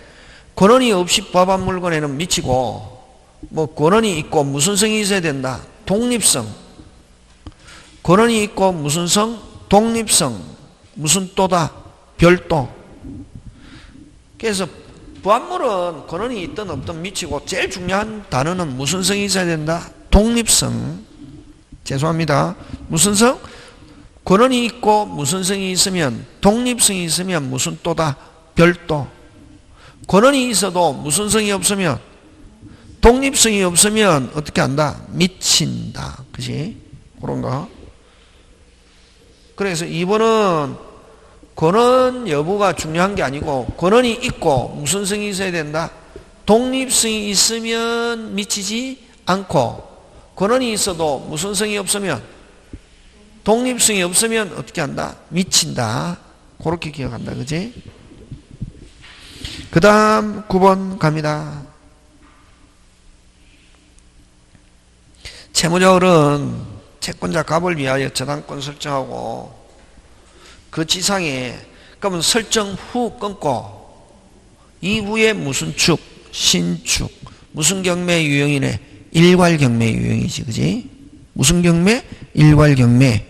권한이 없이 부합한 물건에는 미치고 권한이 있고 무슨 성이 있어야 된다? 독립성. 권한이 있고 무슨 성? 독립성. 무슨 또다? 별도. 그래서 부합물은 권한이 있든 없든 미치고 제일 중요한 단어는 무슨 성이 있어야 된다? 독립성. 죄송합니다. 무슨 성? 권한이 있고 무슨 성이 있으면 독립성이 있으면 무슨 또다? 별도. 권한이 있어도 무슨 성이 없으면 독립성이 없으면 어떻게 한다? 미친다. 그지? 그런 거. 그래서 2번은 권한 여부가 중요한 게 아니고 권한이 있고 무슨 성이 있어야 된다? 독립성이 있으면 미치지 않고 권한이 있어도 무슨 성이 없으면 독립성이 없으면 어떻게 한다? 미친다. 그렇게 기억한다. 그지? 그 다음 9번 갑니다. 채무자율은 채권자 갑을 위하여 저당권 설정하고 그 지상에 그러면 설정 후 끊고 이후에 무슨 축? 신축. 무슨 경매 유형이네? 일괄 경매 유형이지, 그지? 무슨 경매? 일괄 경매.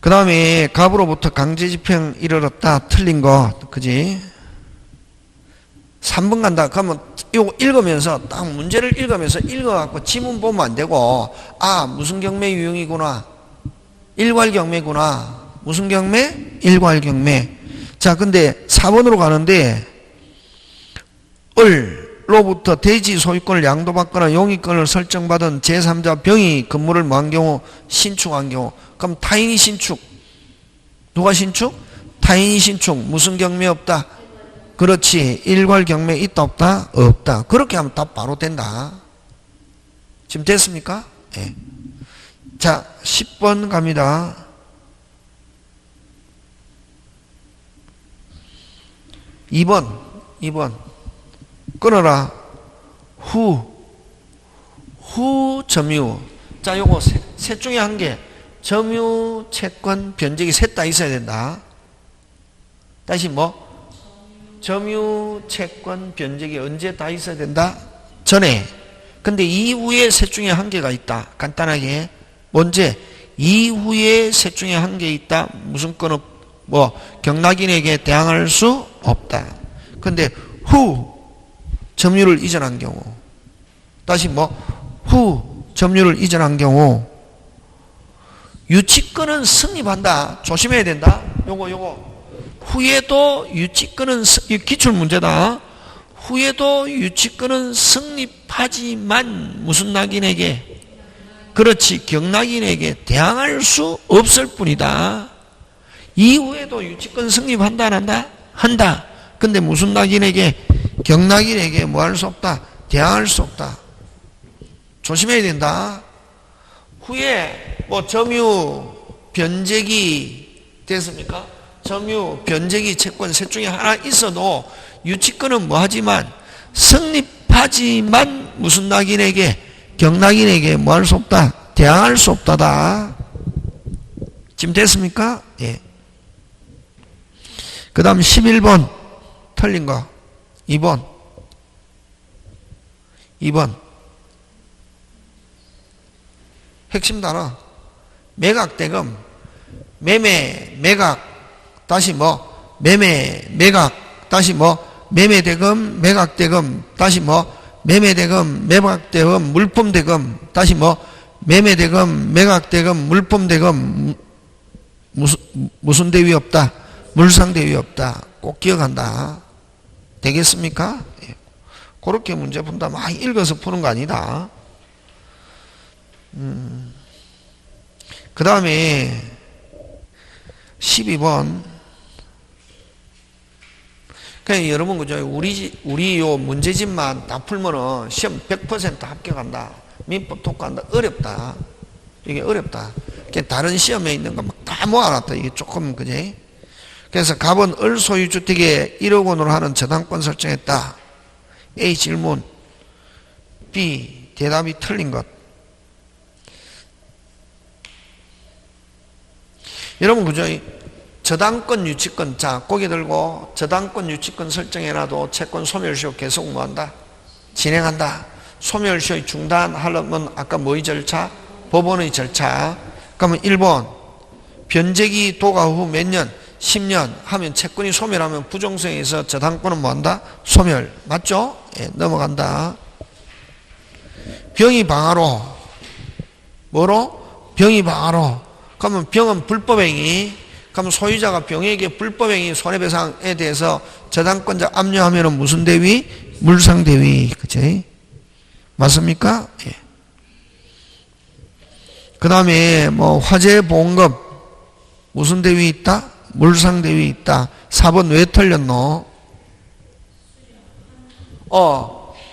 그 다음에 갑으로부터 강제집행 이르렀다. 틀린 거, 그지? 3번 간다. 그러면 이거 읽으면서 딱 문제를 읽으면서 읽어갖고 지문 보면 안 되고, 아, 무슨 경매 유형이구나. 일괄 경매구나. 무슨 경매? 일괄 경매. 자, 근데 4번으로 가는데 을로부터 대지 소유권을 양도받거나 용의권을 설정받은 제3자 병이 건물을 뭐한 경우? 신축한 경우. 그럼 타인이 신축. 누가 신축? 타인이 신축. 무슨 경매 없다? 그렇지. 일괄 경매 있다 없다? 없다. 그렇게 하면 답 바로 된다. 지금 됐습니까? 네. 자, 10번 갑니다. 2번 끊어라. 후 점유. 자, 요거 셋 중에 한 개. 점유, 채권, 변제기 셋 다 있어야 된다. 다시 뭐? 점유, 채권, 변제기 언제 다 있어야 된다? 전에. 근데 이후에 셋 중에 한 개가 있다. 간단하게. 뭔지? 이후에 셋 중에 한 개 있다. 무슨 건은 뭐 경락인에게 대항할 수 없다. 근데 후 점유를 이전한 경우. 다시 뭐? 후 점유를 이전한 경우 유치권은 성립한다. 조심해야 된다. 요거 후에도 유치권은 기출 문제다. 후에도 유치권은 성립하지만 무슨 낙인에게? 그렇지. 경락인에게 대항할 수 없을 뿐이다. 이후에도 유치권 성립한다 안 한다? 한다. 근데 무슨 낙인에게? 경락인에게 뭐 할 수 없다? 대항할 수 없다. 조심해야 된다. 후에 뭐 점유, 변제기 됐습니까? 점유, 변제기, 채권 셋 중에 하나 있어도 유치권은 뭐 하지만 성립하지만 무슨 낙인에게? 경락인에게 뭐 할 수 없다? 대항할 수 없다다. 지금 됐습니까? 예. 그 다음 11번 틀린 거 2번 핵심 단어 매각대금 매매 매각 다시 뭐 매매 매각 다시 뭐 매매대금 매각대금 다시 뭐 매매대금 매각대금 물품대금 다시 뭐 매매대금 매각대금 물품대금 무슨 대위 없다? 물상대위 없다. 꼭 기억한다. 되겠습니까? 예. 그렇게 문제 푼다. 막 읽어서 푸는 거 아니다. 그 다음에 12번. 그냥 여러분, 그죠? 우리 요 문제집만 다 풀면은 시험 100% 합격한다. 민법 통과한다. 어렵다. 이게 어렵다. 다른 시험에 있는 거 막 다 모아놨다. 이게 조금, 그지? 그래서 갑은 을 소유주택에 1억 원으로 하는 저당권 설정했다. A 질문. B 대답이 틀린 것. 여러분, 그죠? 저당권 유치권. 자, 고개 들고 저당권 유치권 설정해놔도 채권 소멸시효 계속 뭐한다? 진행한다. 소멸시효 중단하려면 아까 뭐의 절차? 법원의 절차. 그러면 1번 변제기 도가 후 몇 년? 10년 하면 채권이 소멸하면 부정성에서 저당권은 뭐한다? 소멸. 맞죠? 예, 넘어간다. 병이 방화로. 뭐로? 병이 방화로. 그러면 병은 불법행위. 그러면 소유자가 병에게 불법행위 손해배상에 대해서 저당권자 압류하면 무슨 대위? 물상대위. 그치? 맞습니까? 예. 그 다음에 뭐 화재보험금 무슨 대위 있다? 물상대위 있다. 4번 왜 틀렸노?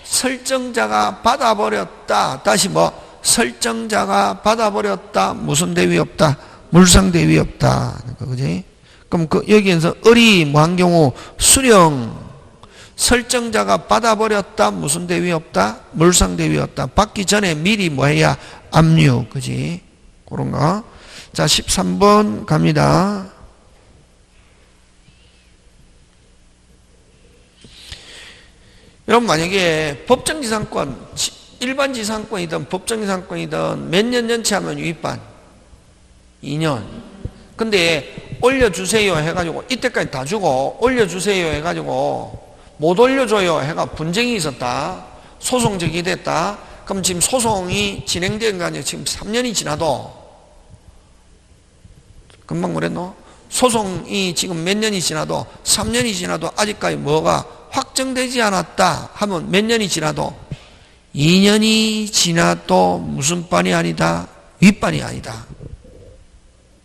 설정자가 받아버렸다. 다시 뭐 설정자가 받아버렸다. 무슨 대위 없다? 물상대위 없다. 그지? 그럼 여기에서 을이 뭐 한 경우 설정자가 받아버렸다. 무슨 대위 없다? 물상 대위 없다. 받기 전에 미리 뭐 해야? 압류. 그지? 그런 거. 자, 13번 갑니다. 여러분, 만약에 법정지상권, 일반지상권이든 법정지상권이든 몇 년 연체하면 유입반? 2년. 근데 올려주세요 해가지고 이때까지 다 주고 올려주세요 해가지고 못 올려줘요 해가 분쟁이 있었다. 소송 제기됐다. 그럼 지금 소송이 진행된 거 아니에요? 지금 3년이 지나도 금방 그랬노? 소송이 지금 몇 년이 지나도 3년이 지나도 아직까지 뭐가 확정되지 않았다 하면 몇 년이 지나도 2년이 지나도 무슨 반이 아니다? 윗반이 아니다.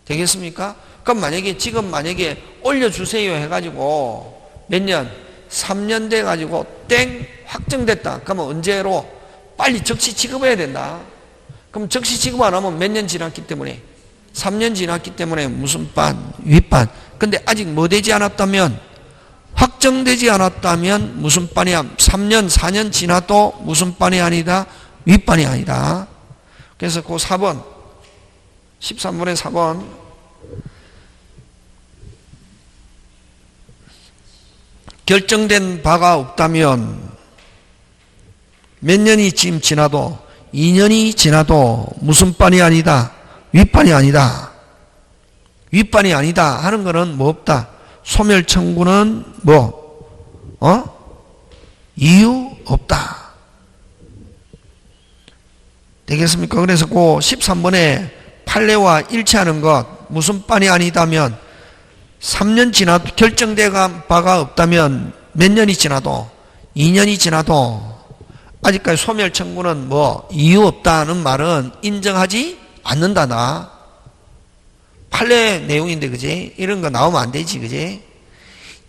되겠습니까? 그럼 만약에 올려주세요 해가지고 몇 년? 3년 돼가지고 땡 확정됐다. 그러면 언제로? 빨리 적시 지급해야 된다. 그럼 적시 지급 안 하면 몇 년 지났기 때문에? 3년 지났기 때문에 무슨 반? 윗반. 근데 아직 뭐 되지 않았다면? 확정되지 않았다면 무슨 반이야? 3년, 4년 지나도 무슨 반이 아니다? 윗반이 아니다. 그래서 그 4번, 13번의 4번. 결정된 바가 없다면 몇 년이 지금 지나도 2년이 지나도 무슨 반이 아니다? 윗반이 아니다. 윗반이 아니다 하는 거는 뭐 없다? 소멸 청구는 이유 없다. 되겠습니까? 그래서 그 13번에 판례와 일치하는 것, 무슨 반이 아니다면 3년 지나도 결정된 바가 없다면 몇 년이 지나도 2년이 지나도 아직까지 소멸 청구는 이유 없다는 말은 인정하지 않는다나. 판례 내용인데 그지? 이런 거 나오면 안 되지 그지?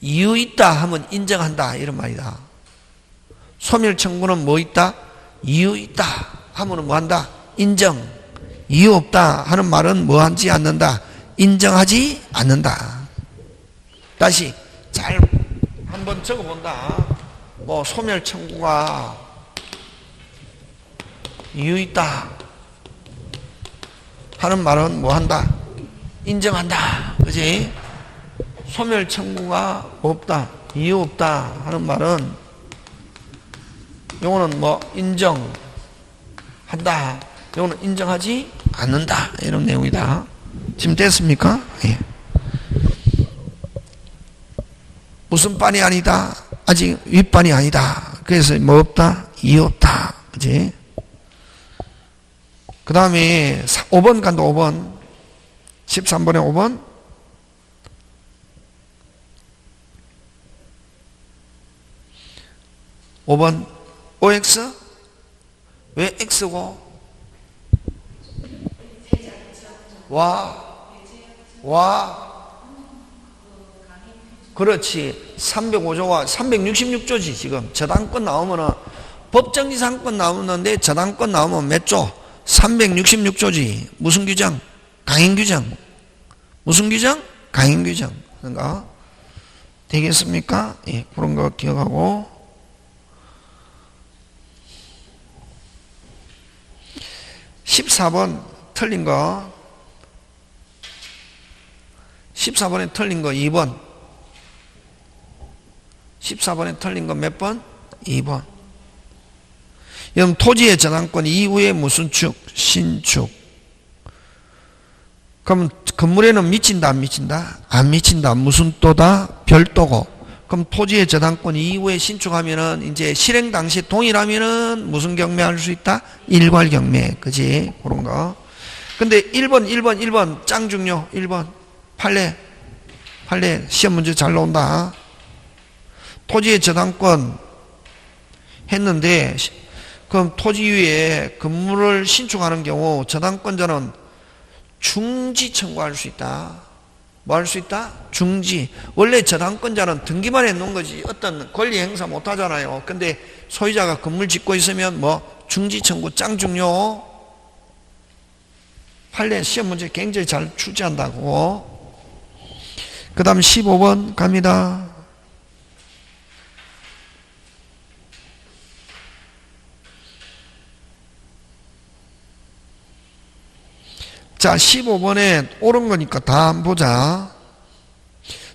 이유 있다 하면 인정한다 이런 말이다. 소멸 청구는 뭐 있다? 이유 있다 하면 뭐 한다? 인정. 이유 없다 하는 말은 뭐 하지 않는다? 인정하지 않는다. 다시 잘 한번 적어본다. 소멸 청구가 이유 있다 하는 말은 뭐 한다? 인정한다. 그지? 소멸 청구가 없다. 이유 없다 하는 말은 요거는 인정한다. 요거는 인정하지 않는다. 이런 내용이다. 지금 됐습니까? 예. 무슨 반이 아니다? 아직 윗반이 아니다. 그래서 뭐 없다? 이유 없다. 그지? 그 다음에 5번 간다. 5번 13번에 5번 OX? 왜 X고? 그렇지. 305조와 366조지 지금. 저당권 나오면은 법정지상권 나오는데 저당권 나오면 몇 조? 366조지. 무슨 규정? 강행규정. 무슨 규정? 강행규정. 그런가? 되겠습니까? 예, 그런 거 기억하고. 14번 틀린 거. 14번에 틀린 거 2번. 14번에 틀린 거 몇 번? 2번. 여러분, 토지의 저당권 이후에 무슨 축? 신축. 그럼 건물에는 미친다 안 미친다? 안 미친다. 무슨 또다? 별도고. 그럼 토지의 저당권 이후에 신축하면은 이제 실행 당시 동일하면은 무슨 경매할 수 있다? 일괄 경매. 그지? 그런 거. 근데 1번 짱 중요. 1번 판례 시험 문제 잘 나온다. 토지의 저당권 했는데 그럼 토지 위에 건물을 신축하는 경우 저당권자는 중지 청구할 수 있다. 뭐 할 수 있다? 중지. 원래 저당권자는 등기만 해놓은 거지 어떤 권리 행사 못 하잖아요. 근데 소유자가 건물 짓고 있으면 중지 청구 짱 중요. 판례 시험 문제 굉장히 잘 출제한다고. 그 다음 15번 갑니다. 자, 15번에 옳은 거니까 다 한번 보자.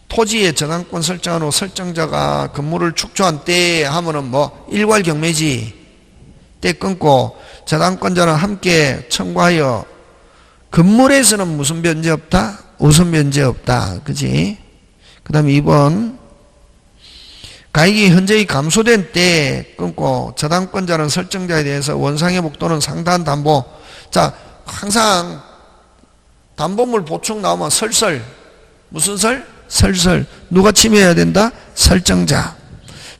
토지의 저당권 설정한 후 설정자가 건물을 축조한 때에 하면은 뭐 일괄경매지. 때 끊고 저당권자는 함께 청구하여 건물에서는 무슨 변제 없다? 우선 변제 없다. 그지? 그 다음에 2번 가액이 현저히 감소된 때에 끊고 저당권자는 설정자에 대해서 원상회복 또는 상당 담보. 자, 항상 담보물 보충 나오면 설설. 무슨 설? 설설. 누가 침해해야 된다? 설정자.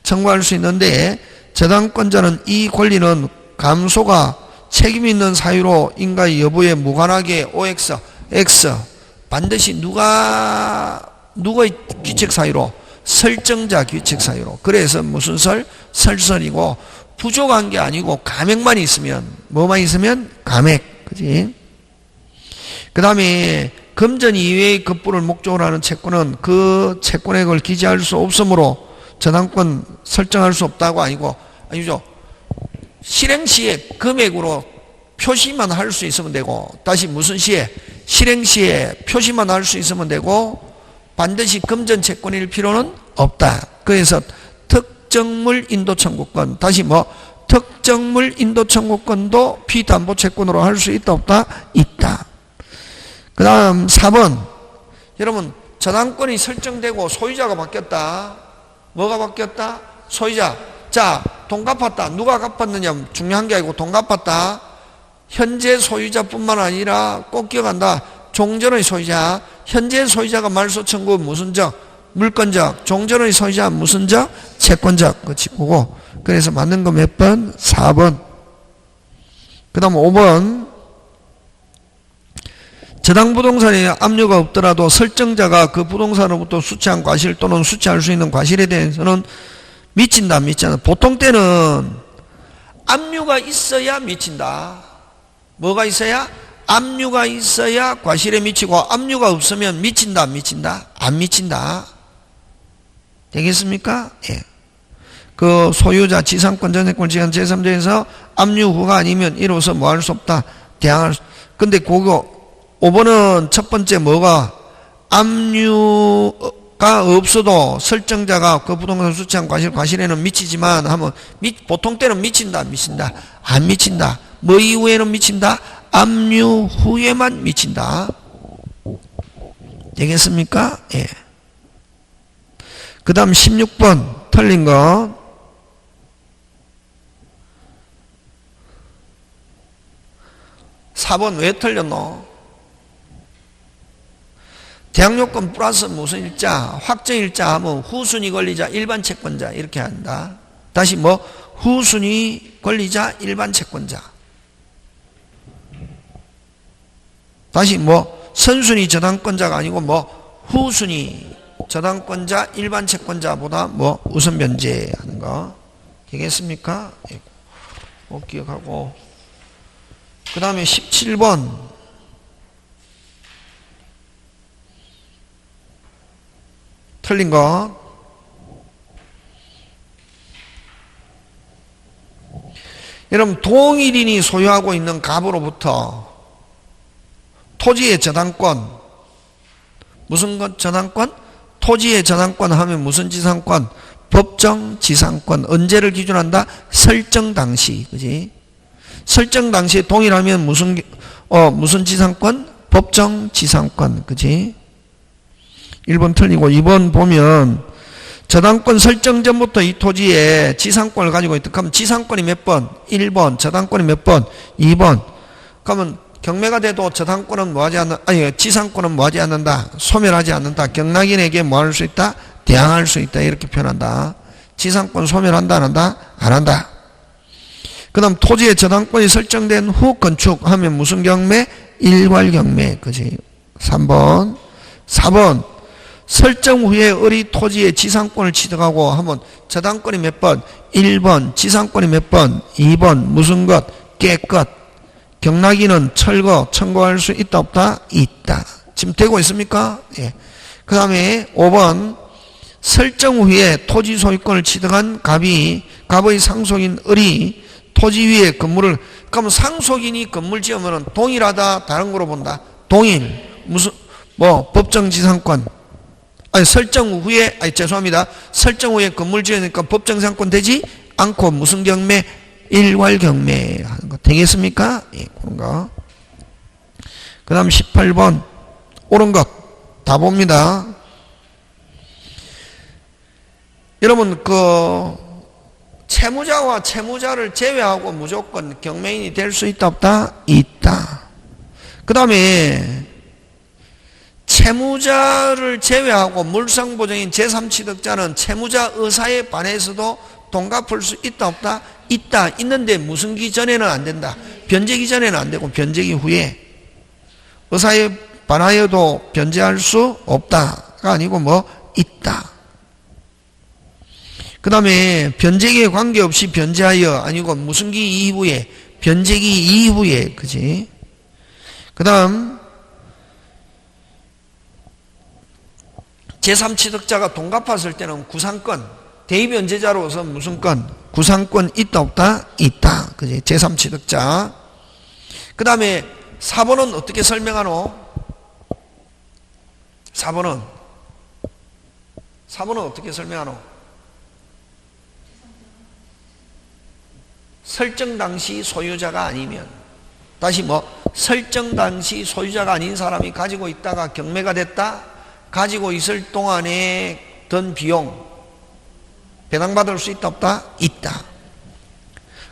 청구할 수 있는데 저당권자는 이 권리는 감소가 책임 있는 사유로 인가의 여부에 무관하게 OX, X 반드시 누가의 규칙 사유로? 설정자 규칙 사유로. 그래서 무슨 설? 설설이고 부족한 게 아니고 감액만 있으면 뭐만 있으면 감액. 그지? 그 다음에 금전 이외의 급부를 목적으로 하는 채권은 그 채권액을 기재할 수 없으므로 저당권 설정할 수 없다고 아니죠. 실행 시에 금액으로 표시만 할 수 있으면 되고, 다시 무슨 시에? 실행 시에 표시만 할 수 있으면 되고, 반드시 금전 채권일 필요는 없다. 그래서 특정물 인도 청구권, 다시 뭐 특정물 인도 청구권도 피담보 채권으로 할 수 있다 없다? 있다. 그 다음 4번. 여러분, 저당권이 설정되고 소유자가 바뀌었다. 뭐가 바뀌었다? 소유자. 자, 돈 갚았다. 누가 갚았느냐 중요한 게 아니고 돈 갚았다. 현재 소유자뿐만 아니라 꼭 기억한다. 종전의 소유자. 현재 소유자가 말소 청구 무슨 적? 물권적. 종전의 소유자 무슨 적? 채권적. 그치 보고. 그래서 맞는 거 몇 번? 4번. 그 다음 5번. 저당 부동산에 압류가 없더라도 설정자가 그 부동산으로부터 수취한 과실 또는 수취할 수 있는 과실에 대해서는 미친다, 미친다. 보통 때는 압류가 있어야 미친다. 뭐가 있어야? 압류가 있어야 과실에 미치고 압류가 없으면 미친다, 미친다? 안 미친다. 되겠습니까? 예. 그 소유자, 지상권, 전세권, 지간 제3자에서 압류 후가 아니면 이로써 뭐 할 수 없다. 대항할 수. 근데 그거 5번은 첫 번째 뭐가? 압류가 없어도 설정자가 그 부동산 수취한 과실에는 미치지만 하면 보통 때는 미친다, 미친다. 안 미친다. 뭐 이후에는 미친다? 압류 후에만 미친다. 되겠습니까? 예. 그 다음 16번 틀린 거. (4번) 왜 틀렸노? 대항요건 플러스 무슨 일자? 확정일자 하면 후순위 권리자 일반 채권자 이렇게 한다. 다시 뭐 후순위 권리자 일반 채권자. 다시 뭐 선순위 저당권자가 아니고 뭐 후순위 저당권자 일반 채권자보다 뭐 우선 변제하는 거. 되겠습니까? 꼭 기억하고. 그 다음에 17번. 틀린 거. 여러분, 동일인이 소유하고 있는 갑으로부터 토지의 저당권. 무슨 것? 저당권? 토지의 저당권 하면 무슨 지상권? 법정 지상권. 언제를 기준한다? 설정 당시. 그지? 설정 당시에 동일하면 무슨 지상권? 법정 지상권. 그지? 1번 틀리고 2번 보면 저당권 설정 전부터 이 토지에 지상권을 가지고 있다. 그러면 지상권이 몇 번? 1번. 저당권이 몇 번? 2번. 그러면 경매가 돼도 저당권은 뭐하지 않는, 지상권은 뭐하지 않는다? 소멸하지 않는다. 경락인에게 뭐 할 수 있다? 대항할 수 있다. 이렇게 표현한다. 지상권 소멸한다, 안 한다? 안 한다. 그 다음 토지의 저당권이 설정된 후 건축하면 무슨 경매? 일괄 경매. 그지? 3번. 4번. 설정 후에 을이 토지의 지상권을 취득하고 하면 저당권이 몇 번? 1번. 지상권이 몇 번? 2번. 무슨 것? 깨끗. 경락인은 철거, 청구할 수 있다 없다? 있다. 지금 되고 있습니까? 예. 그 다음에 5번. 설정 후에 토지 소유권을 취득한 갑의 상속인 을이 토지 위에 건물을, 그러면 상속인이 건물 지으면 동일하다, 다른 거로 본다? 동일 무슨 뭐 법정지상권 아니 설정 후에 죄송합니다. 설정 후에 건물 지으니까 법정지상권 되지 않고 무슨 경매? 일괄 경매 하는 거 되겠습니까? 예, 그런 거. 그 다음 18번 옳은 것 다 봅니다. 여러분 채무자와 채무자를 제외하고 무조건 경매인이 될 수 있다 없다? 있다. 그 다음에 채무자를 제외하고 물상보증인 제3취득자는 채무자 의사에 반해서도 돈 갚을 수 있다 없다? 있다. 있는데 무슨 기 전에는 안 된다. 변제기 전에는 안 되고 변제기 후에 의사에 반하여도 변제할 수 없다가 아니고 뭐 있다. 그 다음에 변제기에 관계없이 변제하여 아니고 무슨 기 이후에 변제기 이후에 그지. 그 다음 제3취득자가 돈 갚았을 때는 구상권 대의변제자로서 무슨 건? 구상권 있다 없다? 있다. 그지? 제3취득자. 그 다음에 4번은 어떻게 설명하노? 4번은 어떻게 설명하노? 설정 당시 소유자가 아니면 다시 설정 당시 소유자가 아닌 사람이 가지고 있다가 경매가 됐다? 가지고 있을 동안에 든 비용 배당받을 수 있다 없다? 있다.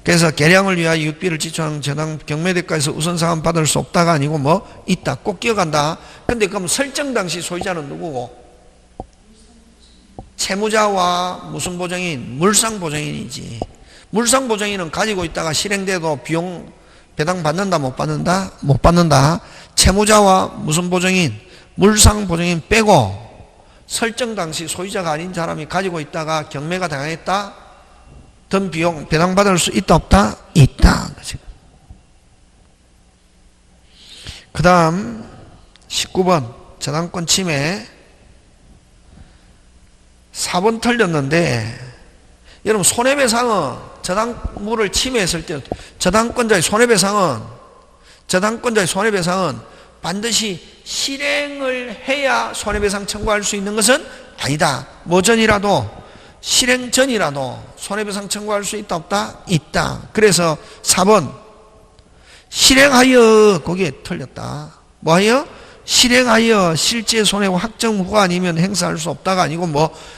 그래서 개량을 위하여 육비를 지출하는 저당 경매대가에서 우선상환 받을 수 없다가 아니고 있다. 꼭 기억한다. 근데 그럼 설정 당시 소유자는 누구고? 채무자와 무슨 보증인? 물상보증인이지. 물상보증인은 가지고 있다가 실행돼도 비용 배당 받는다 못 받는다? 못 받는다. 채무자와 무슨 보증인? 물상보증인 빼고 설정 당시 소유자가 아닌 사람이 가지고 있다가 경매가 당했다? 든 비용 배당받을 수 있다 없다? 있다. 그 다음 19번 저당권 침해 4번 틀렸는데 여러분 손해배상은 저당물을 침해했을 때 저당권자의 손해배상은 반드시 실행을 해야 손해배상 청구할 수 있는 것은 아니다. 뭐 전이라도 실행 전이라도 손해배상 청구할 수 있다 없다? 있다. 그래서 4번 실행하여 거기에 틀렸다. 뭐하여? 실행하여 실제 손해와 확정 후가 아니면 행사할 수 없다가 아니고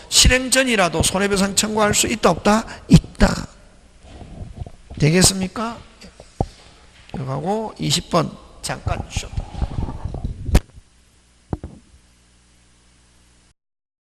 실행 전이라도 손해배상 청구할 수 있다 없다? 있다. 되겠습니까? 기억하고 20번 잠깐 쉬었다.